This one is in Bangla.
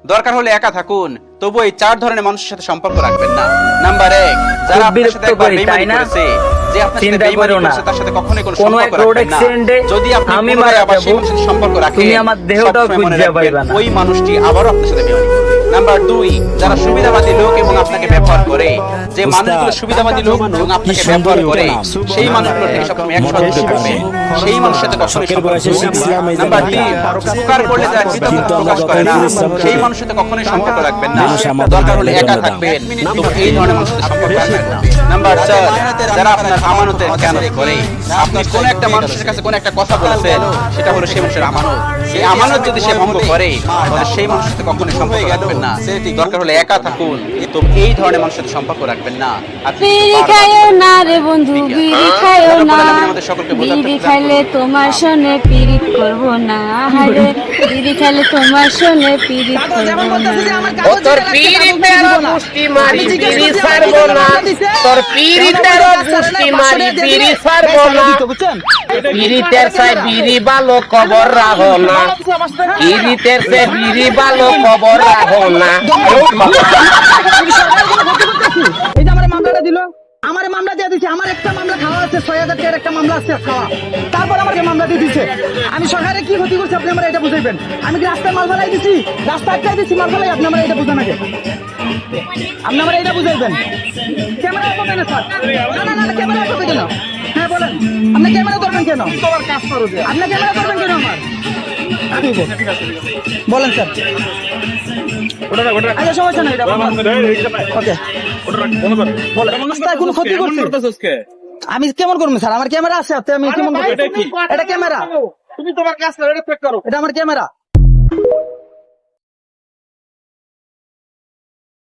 দরকার হলে একা থাকুন, তবু এই 4 ধরনের মানুষের সাথে সম্পর্ক রাখবেন না। নাম্বার 1, যারা আপনার সাথে একবার বেঈমানি করেছে, যে আপনার সাথে বেঈমানি করেছে তার সাথে কখনোই কোনো সম্পর্ক রাখবেন না। যদি আপনি পুনরায় আবার সেই মানুষের সাথে সম্পর্ক রাখেন, তুমি আমার দেহটাও খুঁজে পাইবা না। ওই মানুষটি আবারও আপনার সাথে বেঈমানি করবে। নাম্বার 2, যারা সুবিধাবাদী লোক এবং আপনাকে ব্যবহার করে, যে মানুষগুলো সুবিধাবাদী লোক এবং আপনাকে ব্যবহার করে, সেই মানুষগুলোর থেকে সবসময় 100 দূরে থাকবেন। সেই মানুষের সাথে কখনোই সম্পর্ক করবেন না। নাম্বার 3, উপকার করলে যারা কৃতজ্ঞতা প্রকাশ করে না, সেই মানুষের সাথে কখনোই সম্পর্ক রাখবেন না। দরকার হলে একা থাকবেন, তবু এই ধরনের মানুষের সাথে সম্পর্ক রাখবেন না। নাম্বার 4, যারা আপনার আমানতের খেয়ানত করে, আপনি কোন একটা মানুষের কাছে কোন একটা কথা বলেছেন, সেটা হলো সেই মানুষের আমানত। এই আমানত যদি সে ভঙ্গ করে, তাহলে সেই মানুষের সাথে কখনোই সম্পর্ক রাখবেন না। দরকার হলে একা থাকুন, তো এই ধরনের মানুষের সাথে সম্পর্ক রাখবেন না। বিড়ি খাইও না রে বন্ধু, বিড়ি খাইও না, বিড়ি খাইলে তোমার সনে পীড়িত করব না। হারে বিড়ি খাইলে তোমার সনে পীড়িত করব না। ও তোর পীড়িতের মুষ্টি মারি বিড়ি ছাড়বো না, তোর পীড়িতের মুষ্টি মারি বিড়ি ছাড়বো না। পীড়িতের চাই বিড়ি ভালো কবর রাখো না, পীড়িতের চাই বিড়ি ভালো কবর রাখো না। এই যে আমার মামলাটা দিল, আমার মামলা দিয়ে দিচ্ছে, আমার একটা মামলা খাওয়া আছে, 6,000 টাকার একটা মামলা আছে খাওয়া, তারপর আমাকে মামলা দিয়ে দিচ্ছে। আমি সরকারে কি ক্ষতি করছি আপনি আমার এটা বুঝাইবেন? আমি কি রাস্তায় মাল ফেলাই দিচ্ছি, রাস্তা আটকাই দিচ্ছি মাল ফেলাই? আপনি আমার এটা বুঝান আগে, আপনি আমার এটা বুঝাইবেন। ক্যামেরা করবেন না স্যার, না না না ক্যামেরা করবে কেন? হ্যাঁ বলেন, আপনি ক্যামেরা করবেন কেন? আপনি ক্যামেরা করবেন কেন আমার? বলেন স্যার। আচ্ছা সমস্যা নাই, ওকে কোনো ক্ষতি করছি আমি কেমন করবো স্যার? আমার ক্যামেরা আছে, আমি কেমন করবো? এটা ক্যামেরা, তুমি তোমার কাজ করো, এটা চেক করো, এটা আমার ক্যামেরা।